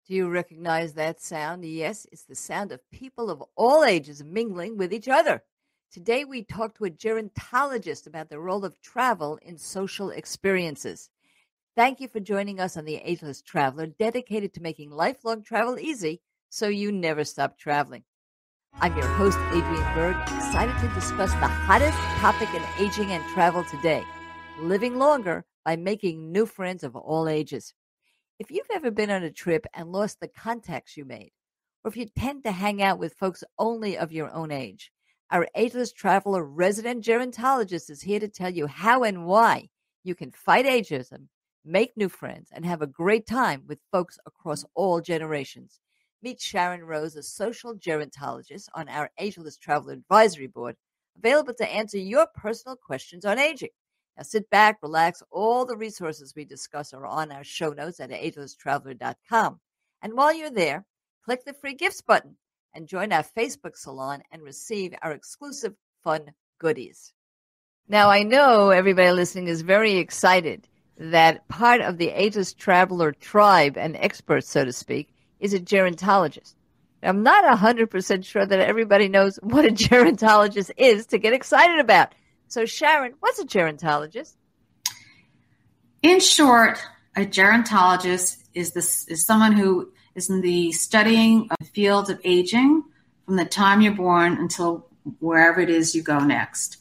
Do you recognize that sound? Yes, it's the sound of people of all ages mingling with each other. Today, we talk to a gerontologist about the role of travel in social experiences. Thank you for joining us on the Ageless Traveler, dedicated to making lifelong travel easy so you never stop traveling. I'm your host, Adriane Berg, excited to discuss the hottest topic in aging and travel today, living longer by making new friends of all ages. If you've ever been on a trip and lost the contacts you made, or if you tend to hang out with folks only of your own age, our Ageless Traveler resident gerontologist is here to tell you how and why you can fight ageism, make new friends, and have a great time with folks across all generations. Meet Sharon Rose, a social gerontologist on our Ageless Traveler Advisory Board, available to answer your personal questions on aging. Now sit back, relax. All the resources we discuss are on our show notes at agelesstraveler.com. And while you're there, click the free gifts button and join our Facebook salon and receive our exclusive fun goodies. Now, I know everybody listening is very excited that part of the Ageless Traveler tribe and experts, so to speak, is a gerontologist. I'm not 100% sure that everybody knows what a gerontologist is to get excited about. So, Sharon, what's a gerontologist? In short, a gerontologist is someone who is in the studying of the field of aging from the time you're born until wherever it is you go next.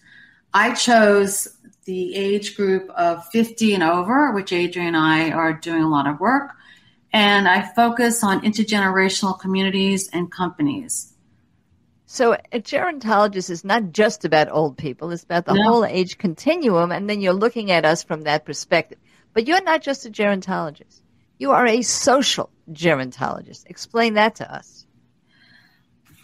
I chose the age group of 50 and over, which Adriane and I are doing a lot of work, and I focus on intergenerational communities and companies. So a gerontologist is not just about old people. It's about the whole age continuum, and then you're looking at us from that perspective. But you're not just a gerontologist. You are a social gerontologist. Explain that to us.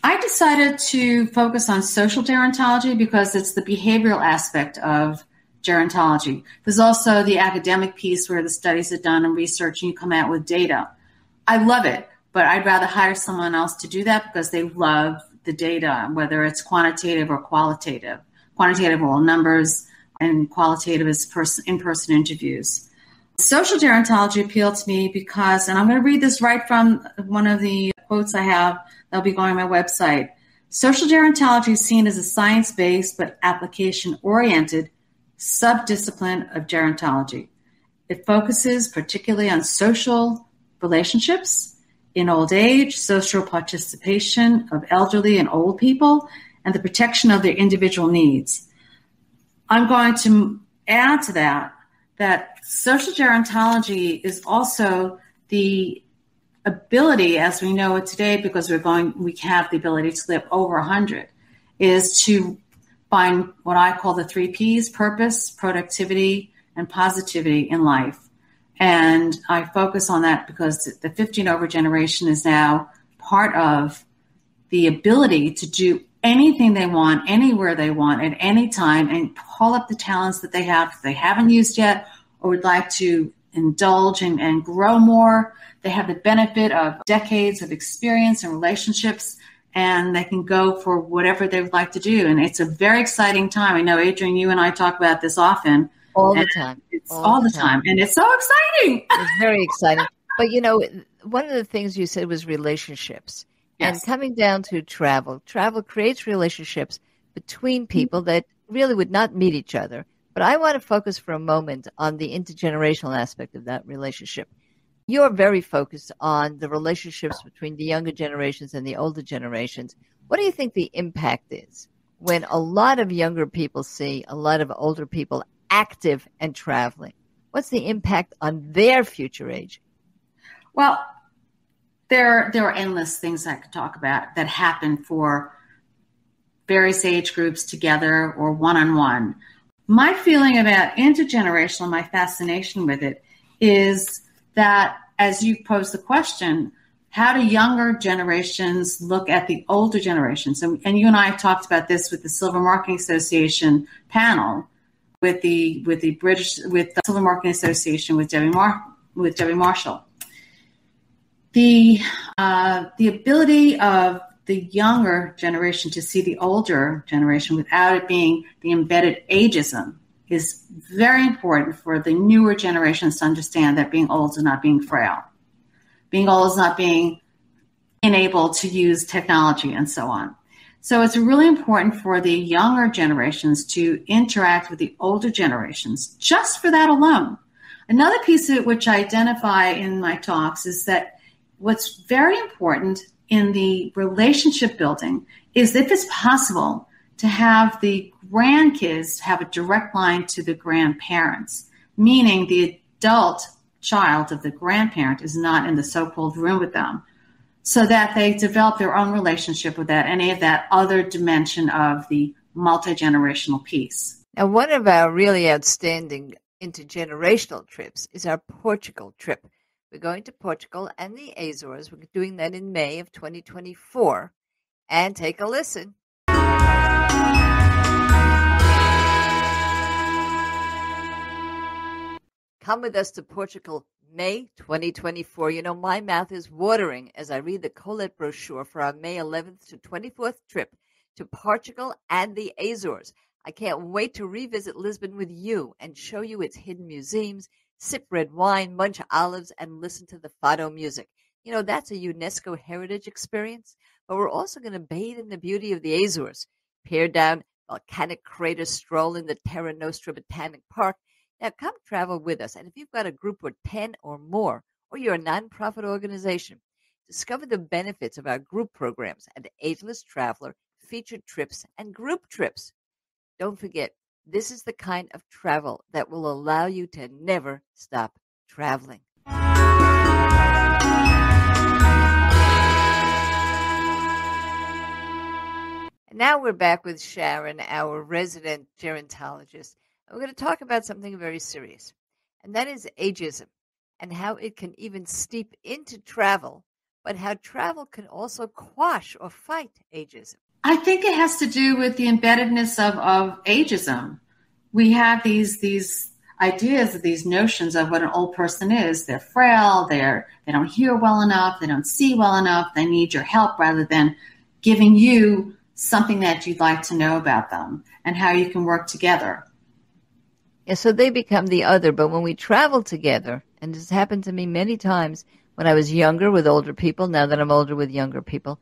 I decided to focus on social gerontology because it's the behavioral aspect of gerontology. There's also the academic piece where the studies are done and research and you come out with data. I love it, but I'd rather hire someone else to do that because they love the data, whether it's quantitative or qualitative. Quantitative, all numbers, and qualitative is in-person interviews. Social gerontology appealed to me because, and I'm going to read this right from one of the quotes I have that'll be going on my website. Social gerontology is seen as a science-based but application-oriented subdiscipline of gerontology. It focuses particularly on social relationships in old age, social participation of elderly and old people, and the protection of their individual needs. I'm going to add to that social gerontology is also the ability, as we know it today, because we have the ability to live over 100, is to find what I call the 3 Ps: purpose, productivity, and positivity in life. And I focus on that because the 50 and over generation is now part of the ability to do anything they want, anywhere they want, at any time, and pull up the talents that they have if they haven't used yet or would like to indulge and grow more. They have the benefit of decades of experience and relationships, and they can go for whatever they would like to do. And it's a very exciting time. I know, Adriane, you and I talk about this often. All the time. It's all the time. And it's so exciting. It's very exciting. But, you know, one of the things you said was relationships. Yes. And coming down to travel creates relationships between people that really would not meet each other. But I want to focus for a moment on the intergenerational aspect of that relationship. You're very focused on the relationships between the younger generations and the older generations. What do you think the impact is when a lot of younger people see a lot of older people active and traveling? What's the impact on their future age? Well, there are endless things I could talk about that happen for various age groups together or one-on-one. My feeling about intergenerational, my fascination with it, is that as you pose the question, how do younger generations look at the older generations? And you and I talked about this with the Silver Marketing Association panel, with the Silver Marketing Association with Debbie Marshall. The ability of the younger generation to see the older generation without it being the embedded ageism is very important for the newer generations to understand that being old is not being frail. being old is not being enabled to use technology and so on. So it's really important for the younger generations to interact with the older generations just for that alone. Another piece of it which I identify in my talks is that what's very important in the relationship building is, if it's possible, to have the grandkids have a direct line to the grandparents, meaning the adult child of the grandparent is not in the so-called room with them, so that they develop their own relationship with that, any of that other dimension of the multi-generational piece. Now, one of our really outstanding intergenerational trips is our Portugal trip. We're going to Portugal and the Azores. We're doing that in May of 2024. And take a listen. Come with us to Portugal, May 2024. You know, my mouth is watering as I read the Colette brochure for our May 11th to 24th trip to Portugal and the Azores. I can't wait to revisit Lisbon with you and show you its hidden museums, sip red wine, munch olives, and listen to the fado music. You know, that's a UNESCO heritage experience. But we're also going to bathe in the beauty of the Azores, peer down volcanic craters, stroll in the Terra Nostra Botanic Park. Now, come travel with us. And if you've got a group of 10 or more, or you're a nonprofit organization, discover the benefits of our group programs at Ageless Traveler, featured trips, and group trips. Don't forget, this is the kind of travel that will allow you to never stop traveling. Now we're back with Sharon, our resident gerontologist. And we're going to talk about something very serious, and that is ageism and how it can even steep into travel, but how travel can also quash or fight ageism. I think it has to do with the embeddedness of ageism. We have these ideas, these notions of what an old person is. They're frail, they don't hear well enough, they don't see well enough, they need your help, rather than giving you something that you'd like to know about them and how you can work together. Yeah, so they become the other. But when we travel together, and this happened to me many times when I was younger with older people, now that I'm older with younger people,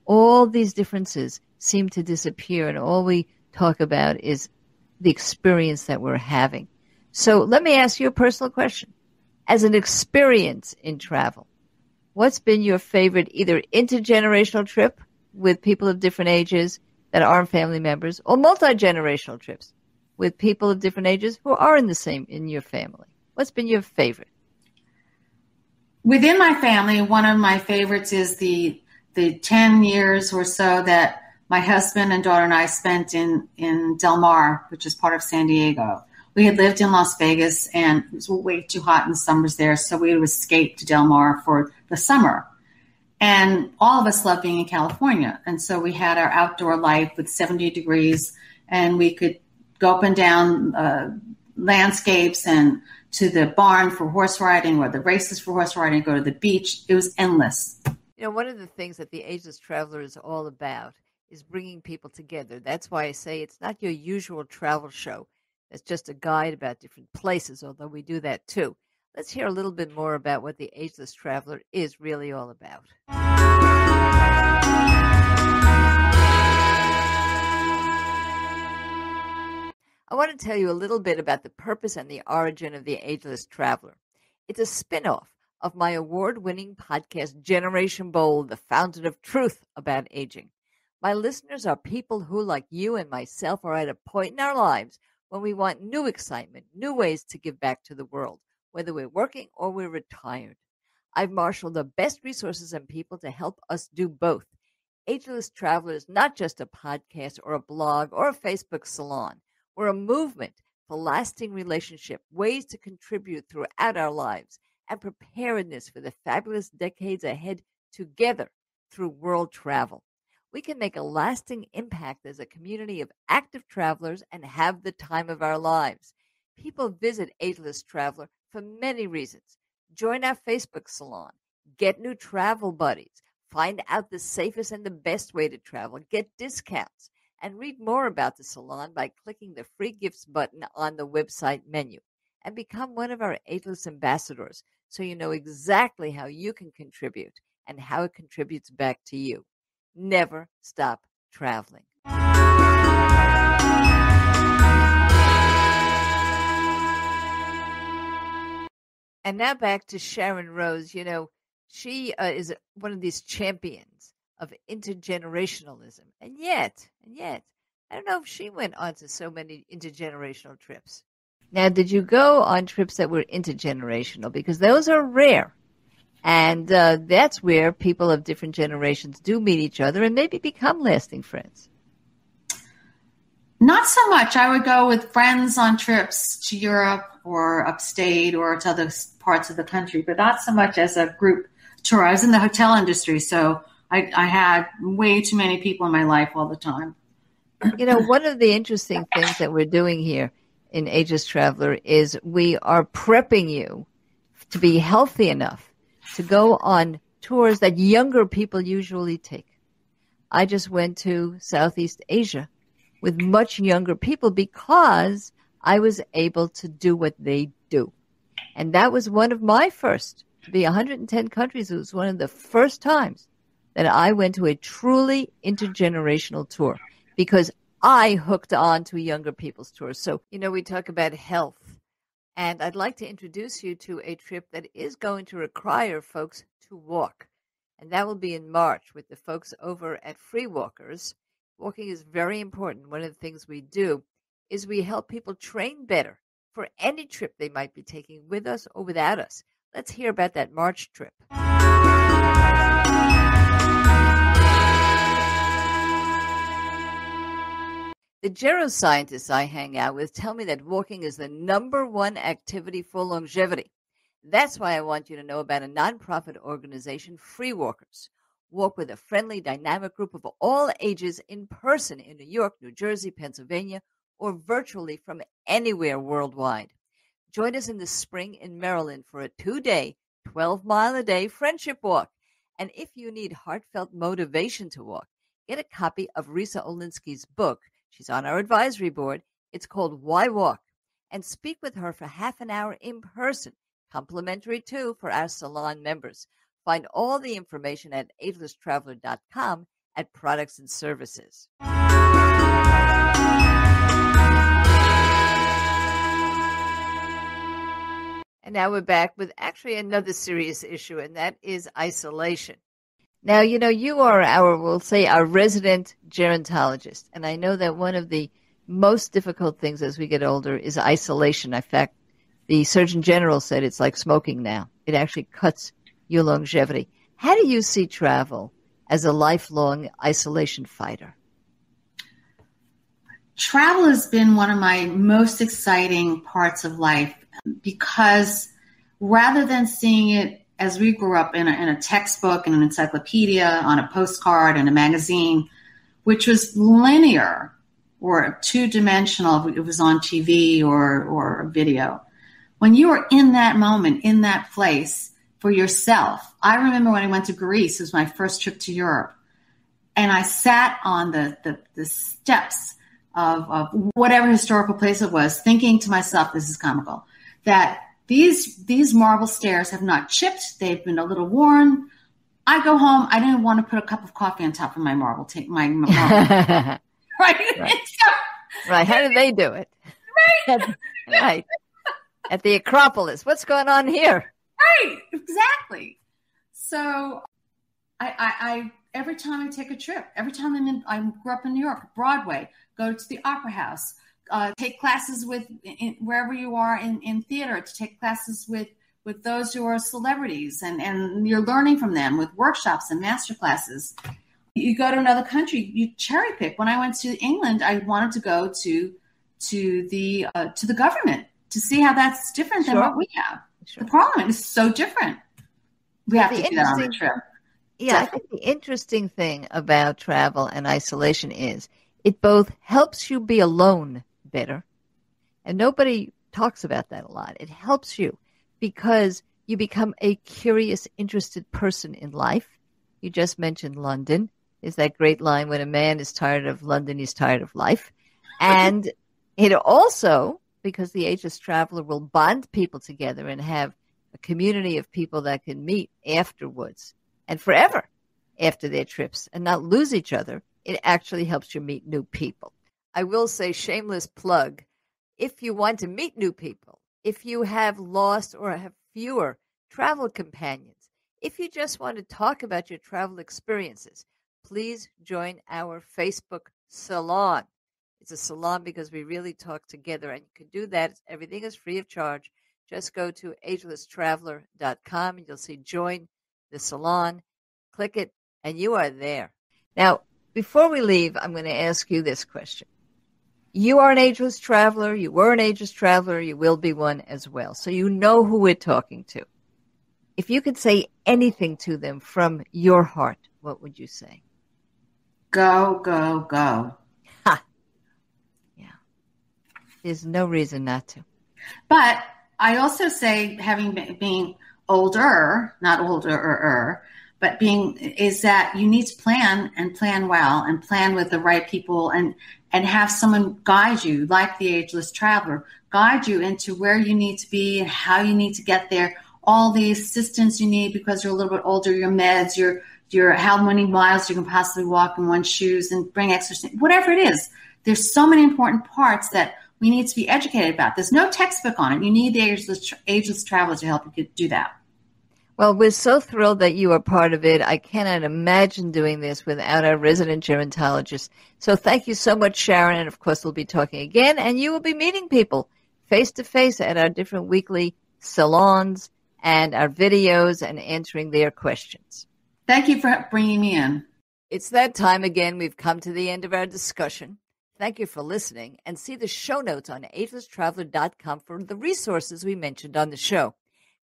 all these differences seem to disappear, and all we talk about is the experience that we're having. So let me ask you a personal question. As an experience in travel, what's been your favorite either intergenerational trip with people of different ages that aren't family members, or multi-generational trips with people of different ages who are in your family? What's been your favorite? Within my family, one of my favorites is the 10 years or so that my husband and daughter and I spent in Del Mar, which is part of San Diego. We had lived in Las Vegas, and it was way too hot in the summers there, so we would escape to Del Mar for the summer. And all of us love being in California. And so we had our outdoor life with 70 degrees, and we could go up and down landscapes and to the barn for horse riding, or the races for horse riding, go to the beach. It was endless. You know, one of the things that the Ageless Traveler is all about is bringing people together. That's why I say it's not your usual travel show. It's just a guide about different places, although we do that too. Let's hear a little bit more about what the Ageless Traveler is really all about. I want to tell you a little bit about the purpose and the origin of the Ageless Traveler. It's a spin-off of my award-winning podcast, Generation Bold, the fountain of truth about aging. My listeners are people who, like you and myself, are at a point in our lives when we want new excitement, new ways to give back to the world, whether we're working or we're retired. I've marshaled the best resources and people to help us do both. Ageless Traveler is not just a podcast or a blog or a Facebook salon. We're a movement for lasting relationship, ways to contribute throughout our lives, and preparedness for the fabulous decades ahead together through world travel. We can make a lasting impact as a community of active travelers and have the time of our lives. People visit Ageless Traveler for many reasons. Join our Facebook salon, get new travel buddies, find out the safest and the best way to travel, get discounts, and read more about the salon by clicking the free gifts button on the website menu, and become one of our Ageless ambassadors so you know exactly how you can contribute and how it contributes back to you. Never stop traveling. And now back to Sharon Rose. You know, she is one of these champions of intergenerationalism. And yet, I don't know if she went on to so many intergenerational trips. Now, did you go on trips that were intergenerational? Because those are rare. And that's where people of different generations do meet each other and maybe become lasting friends. Not so much. I would go with friends on trips to Europe or upstate or to other parts of the country, but not so much as a group tour. I was in the hotel industry, so I had way too many people in my life all the time. You know, one of the interesting things that we're doing here in Ageless Traveler is we are prepping you to be healthy enough to go on tours that younger people usually take. I just went to Southeast Asia with much younger people because I was able to do what they do. And that was one of my first, to be 110 countries. It was one of the first times that I went to a truly intergenerational tour because I hooked on to younger people's tours. So, you know, we talk about health. And I'd like to introduce you to a trip that is going to require folks to walk. And that will be in March with the folks over at Free Walkers. Walking is very important. One of the things we do is we help people train better for any trip they might be taking with us or without us. Let's hear about that March trip. The geroscientists I hang out with tell me that walking is the #1 activity for longevity. That's why I want you to know about a nonprofit organization, Free Walkers. Walk with a friendly, dynamic group of all ages in person in New York, New Jersey, Pennsylvania, or virtually from anywhere worldwide. Join us in the spring in Maryland for a 2-day, 12-mile-a-day friendship walk. And if you need heartfelt motivation to walk, get a copy of Risa Olinsky's book. She's on our advisory board. It's called Why Walk? And speak with her for half an hour in person, complimentary too for our salon members. Find all the information at agelesstraveler.com at products and services. And now we're back with actually another serious issue, and that is isolation. Now, you know, you are our resident gerontologist. And I know that one of the most difficult things as we get older is isolation. In fact, the Surgeon General said it's like smoking now. It actually cuts your longevity. How do you see travel as a lifelong isolation fighter? Travel has been one of my most exciting parts of life because rather than seeing it as we grew up in a textbook and an encyclopedia, on a postcard and a magazine, which was linear or two-dimensional, it was on TV or video. When you were in that moment, in that place for yourself, I remember when I went to Greece, it was my first trip to Europe, and I sat on the steps of whatever historical place it was, thinking to myself, this is comical, that these marble stairs have not chipped. They've been a little worn. I go home. I didn't want to put a cup of coffee on top of my marble. Right. Right. How do they do it? Right. Right. At the Acropolis. What's going on here? Right. Exactly. So I every time I take a trip, every time I grew up in New York, Broadway, go to the Opera House, take classes wherever you are in theater, to take classes with those who are celebrities, and you're learning from them with workshops and master classes. You go to another country, you cherry pick. When I went to England, I wanted to go to the government to see how that's different than what we have. Sure. The Parliament is so different. We have to do that on the trip. Yeah, I think the interesting thing about travel and isolation is it both helps you be alone better, and nobody talks about that a lot. It helps you because you become a curious, interested person in life. You just mentioned London. There's that great line, when a man is tired of London, he's tired of life. And it also, because the Ageless Traveler will bond people together and have a community of people that can meet afterwards and forever after their trips and not lose each other, it actually helps you meet new people. I will say, shameless plug, if you want to meet new people, if you have lost or have fewer travel companions, if you just want to talk about your travel experiences, please join our Facebook salon. It's a salon because we really talk together, and you can do that. Everything is free of charge. Just go to agelesstraveler.com and you'll see join the salon. Click it, and you are there. Now, before we leave, I'm going to ask you this question. You are an ageless traveler. You were an ageless traveler. You will be one as well. So you know who we're talking to. If you could say anything to them from your heart, what would you say? Go, go, go. Ha! Yeah. There's no reason not to. But I also say, being older, not older, but is that you need to plan and plan well and plan with the right people and have someone guide you, like the Ageless Traveler, guide you into where you need to be and how you need to get there, all the assistance you need because you're a little bit older, your meds, your how many miles you can possibly walk in one's shoes and bring exercise, whatever it is. There's so many important parts that we need to be educated about. There's no textbook on it. You need the Ageless Traveler to help you do that. Well, we're so thrilled that you are part of it. I cannot imagine doing this without our resident gerontologist. So thank you so much, Sharon. And, of course, we'll be talking again. And you will be meeting people face-to-face at our different weekly salons and our videos and answering their questions. Thank you for bringing me in. It's that time again. We've come to the end of our discussion. Thank you for listening. And see the show notes on agelesstraveler.com for the resources we mentioned on the show.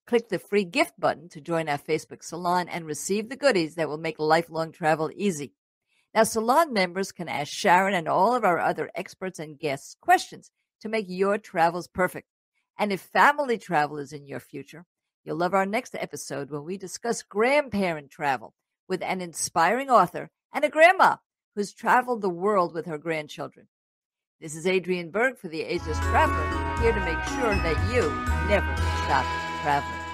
Click the free gift button to join our Facebook salon and receive the goodies that will make lifelong travel easy. Now, salon members can ask Sharon and all of our other experts and guests questions to make your travels perfect. And if family travel is in your future, you'll love our next episode when we discuss grandparent travel with an inspiring author and a grandma who's traveled the world with her grandchildren. This is Adriane Berg for the Ageless Traveler, here to make sure that you never stop traveling.